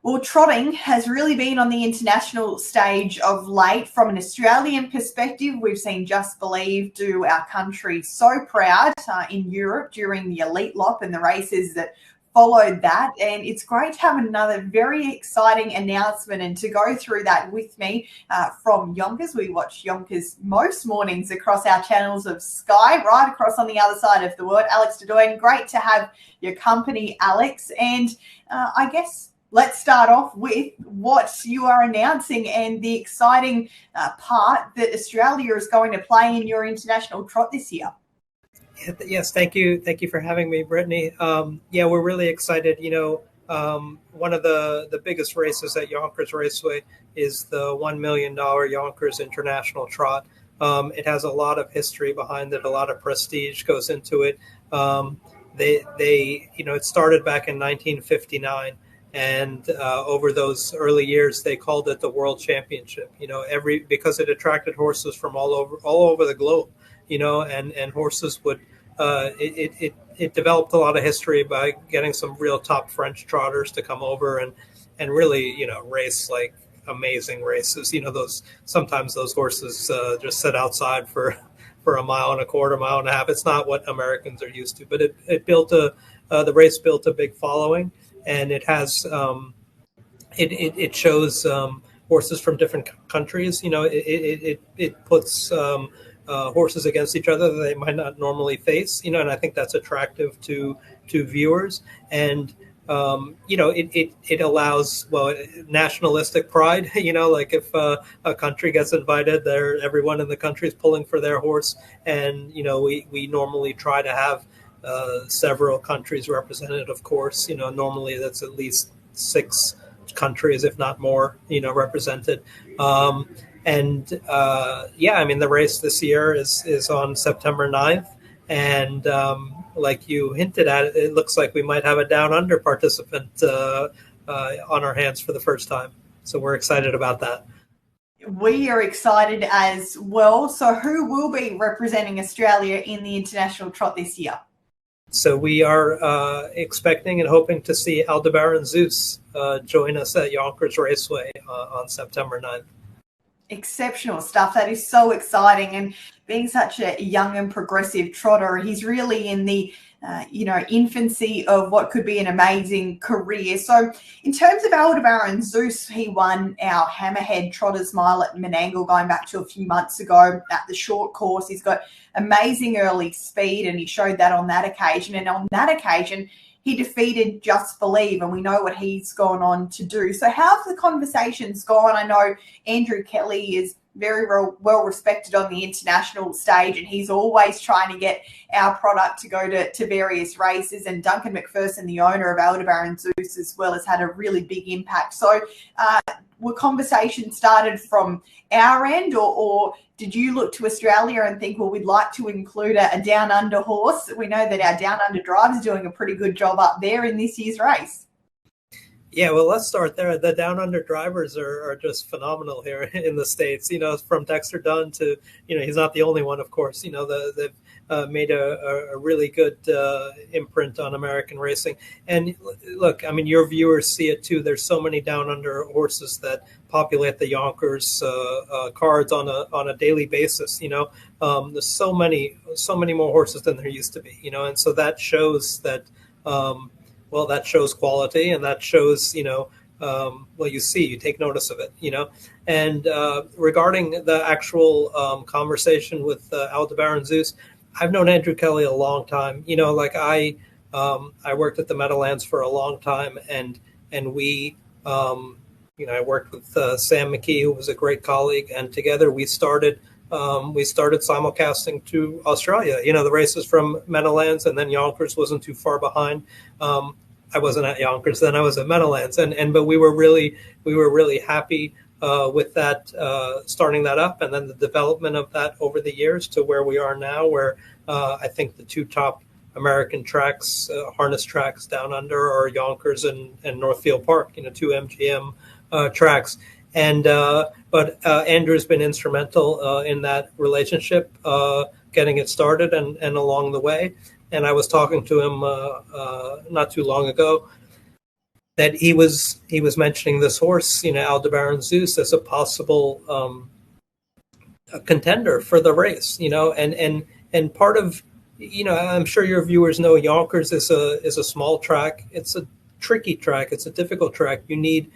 Well, trotting has really been on the international stage of late. From an Australian perspective, we've seen Just Believe do our country so proud in Europe during the Elite Lop and the races that followed that. And it's great to have another very exciting announcement and to go through that with me from Yonkers. We watch Yonkers most mornings across our channels of Sky, right across on the other side of the world. Alex Dedoyan, great to have your company, Alex. And I guess let's start off with what you are announcing and the exciting part that Australia is going to play in your international trot this year. Yes, thank you. Thank you for having me, Brittany. We're really excited. One of the biggest races at Yonkers Raceway is the $1 million Yonkers International Trot. It has a lot of history behind it. A lot of prestige goes into it. It started back in 1959. And over those early years, they called it the World Championship. Because it attracted horses from all over the globe. And horses would. It developed a lot of history by getting some real top French trotters to come over and really race like amazing races. Sometimes those horses just sit outside for a mile and a quarter, mile and a half. It's not what Americans are used to, but the race built a big following. And it has it shows horses from different countries. It puts horses against each other that they might not normally face. And I think that's attractive to viewers. And it allows nationalistic pride. Like if a country gets invited, everyone in the country is pulling for their horse, and we normally try to have several countries represented, of course. Normally that's at least 6 countries, if not more, represented. The race this year is on September 9th. And like you hinted at, it looks like we might have a Down Under participant on our hands for the first time. So we're excited about that. We are excited as well. So who will be representing Australia in the international trot this year? So we are expecting and hoping to see Aldebaran Zeus join us at Yonkers Raceway on September 9th. Exceptional stuff. That is so exciting. And being such a young and progressive trotter, he's really in the infancy of what could be an amazing career. So in terms of Aldebaran Zeus, he won our Hammerhead Trotters Mile at Menangle going back to a few months ago at the short course. He's got amazing early speed, and he showed that on that occasion. And on that occasion, he defeated Just Believe, and we know what he's gone on to do. So how have the conversations gone? I know Andrew Kelly is very well respected on the international stage, and he's always trying to get our product to go to various races. And Duncan McPherson, the owner of Aldebaran Zeus as well, has had a really big impact. So were conversations started from our end, or did you look to Australia and think, well, we'd like to include a Down Under horse? We know that our Down Under driver is doing a pretty good job up there in this year's race. Yeah, well, let's start there. The Down Under drivers are just phenomenal here in the States. From Dexter Dunn to, he's not the only one, of course. They've made a really good imprint on American racing. And look, your viewers see it too. There's so many Down Under horses that populate the Yonkers cards on a daily basis. There's so many more horses than there used to be. And so that shows that. That shows quality, and that shows, you take notice of it, And regarding the actual conversation with Aldebaran Zeus, I've known Andrew Kelly a long time. I worked at the Meadowlands for a long time, and we, I worked with Sam McKee, who was a great colleague, and together we started simulcasting to Australia. The races from Meadowlands, and then Yonkers wasn't too far behind. I wasn't at Yonkers then; I was at Meadowlands, but we were really happy with that, starting that up, and then the development of that over the years to where we are now, where I think the 2 top American tracks, harness tracks Down Under, are Yonkers and Northfield Park. 2 MGM tracks. But Andrew's been instrumental in that relationship, getting it started and along the way. And I was talking to him not too long ago, that he was mentioning this horse, Aldebaran Zeus, as a possible a contender for the race, and part of, I'm sure your viewers know Yonkers is a small track. It's a tricky track. It's a difficult track. You need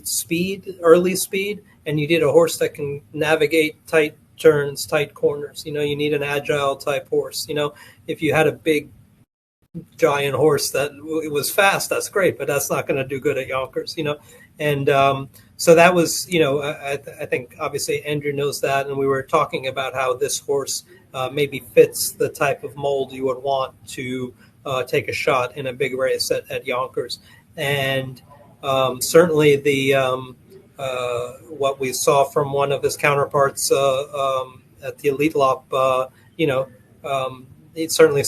speed, early speed, and you need a horse that can navigate tight turns, tight corners. You need an agile type horse. If you had a big giant horse that it was fast, that's great, but that's not going to do good at Yonkers, and so that was, I think obviously Andrew knows that, and we were talking about how this horse maybe fits the type of mold you would want to take a shot in a big race at Yonkers, and certainly the what we saw from one of his counterparts at the Elite Lop, it certainly,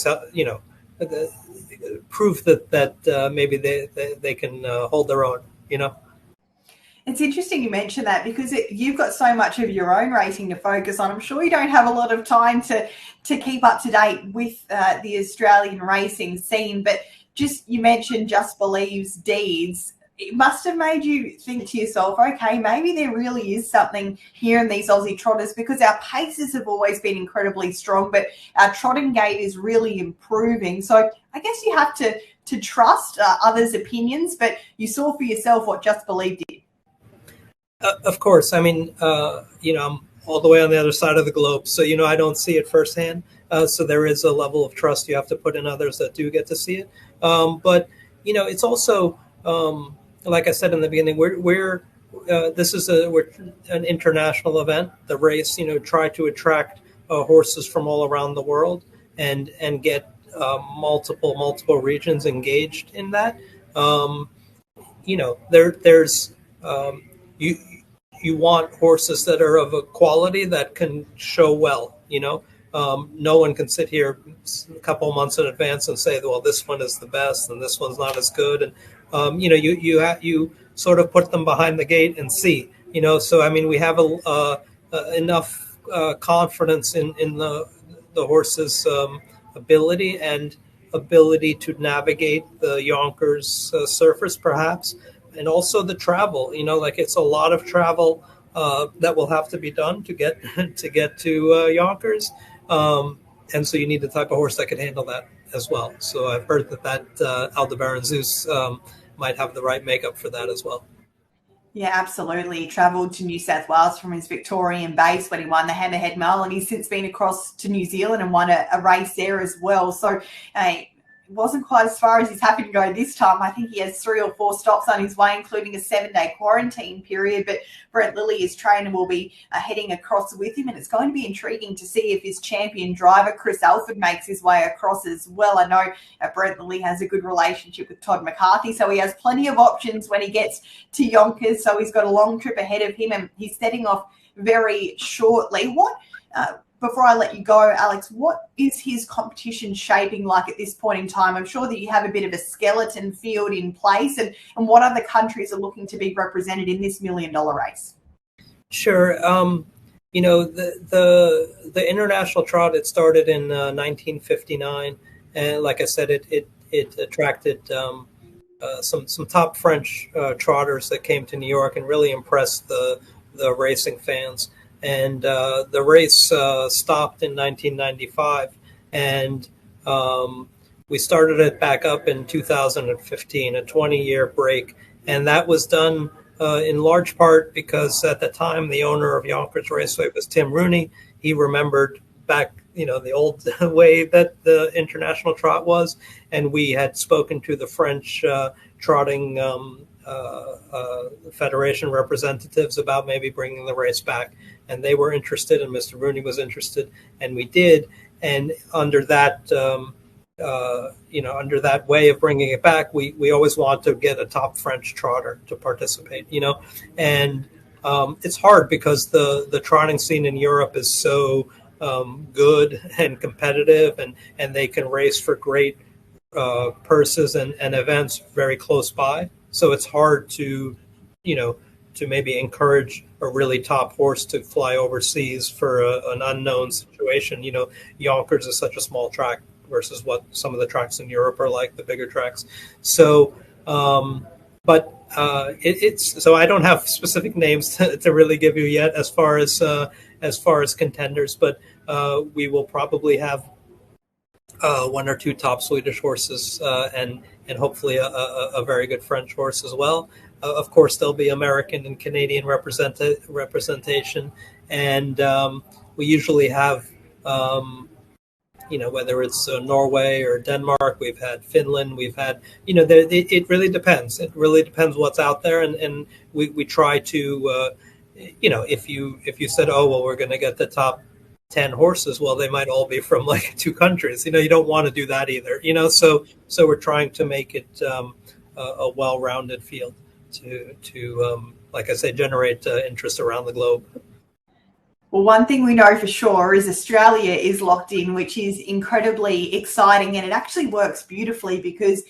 proof that maybe they can hold their own, It's interesting you mention that, because you've got so much of your own racing to focus on. I'm sure you don't have a lot of time to keep up to date with the Australian racing scene, but you mentioned Just Believe's deeds. It must have made you think to yourself, okay, maybe there really is something here in these Aussie trotters, because our paces have always been incredibly strong, but our trotting gait is really improving. So I guess you have to trust others' opinions, but you saw for yourself what Just Believe did. Of course. I mean, I'm all the way on the other side of the globe, so, I don't see it firsthand. So there is a level of trust you have to put in others that do get to see it. But, it's also, like I said in the beginning, we're an international event. The race, try to attract horses from all around the world and get multiple regions engaged in that. There's you want horses that are of a quality that can show well. No one can sit here a couple of months in advance and say, well, this one is the best and this one's not as good. And you sort of put them behind the gate and see. So I mean, we have enough confidence in the horse's ability to navigate the Yonkers surface, perhaps. And also the travel, it's a lot of travel that will have to be done to get to Yonkers, and so you need the type of horse that can handle that as well. So I've heard that Aldebaran Zeus might have the right makeup for that as well. Yeah, absolutely. He travelled to New South Wales from his Victorian base when he won the Hammerhead Mile, and he's since been across to New Zealand and won a race there as well. So wasn't quite as far as he's happy to go this time. I think he has 3 or 4 stops on his way, including a 7-day quarantine period. But Brett Lilly, his trainer, will be heading across with him, and it's going to be intriguing to see if his champion driver, Chris Alford, makes his way across as well. I know Brett Lilly has a good relationship with Todd McCarthy, so he has plenty of options when he gets to Yonkers. So he's got a long trip ahead of him, and he's setting off very shortly. Before I let you go, Alex, what is his competition shaping like at this point in time? I'm sure that you have a bit of a skeleton field in place, and what other countries are looking to be represented in this $1 million race? Sure. The international trot, it started in 1959, and like I said, it attracted some top French trotters that came to New York and really impressed the racing fans. And the race stopped in 1995, and we started it back up in 2015, a 20-year break. And that was done in large part because at the time the owner of Yonkers Raceway was Tim Rooney. He remembered back, the old way that the international trot was, and we had spoken to the French trotting federation representatives about maybe bringing the race back, and they were interested, and Mr. Rooney was interested, and we did. And under that, under that way of bringing it back, we always want to get a top French trotter to participate. And it's hard because the trotting scene in Europe is so good and competitive, and they can race for great purses and events very close by. So it's hard to maybe encourage a really top horse to fly overseas for an unknown situation. Yonkers is such a small track versus what some of the tracks in Europe are like, the bigger tracks. So, but it's so I don't have specific names to really give you yet as far as contenders, but we will probably have one or two top Swedish horses, and hopefully a very good French horse as well. Of course, there'll be American and Canadian representation, and we usually have, whether it's Norway or Denmark, we've had Finland, we've had, it really depends. It really depends what's out there, and we try to, if you said, oh well, we're going to get the top 10 horses, well, they might all be from like two countries. You don't want to do that either. So we're trying to make it a well-rounded field to like I say, generate interest around the globe. Well, one thing we know for sure is Australia is locked in, which is incredibly exciting, and it actually works beautifully because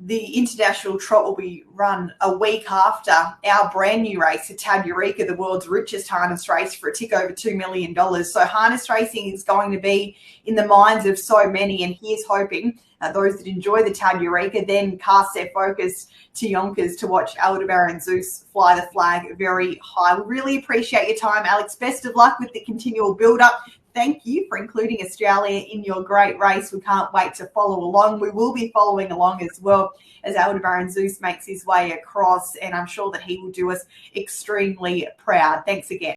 the international trot will be run a week after our brand new race, the Tab Eureka, the world's richest harness race, for a tick over $2 million. So harness racing is going to be in the minds of so many, and here's hoping those that enjoy the Tab Eureka then cast their focus to Yonkers to watch Aldebaran Zeus fly the flag very high. We really appreciate your time, Alex. Best of luck with the continual build-up. Thank you for including Australia in your great race. We can't wait to follow along. We will be following along as well as Aldebaran Zeus makes his way across, and I'm sure that he will do us extremely proud. Thanks again.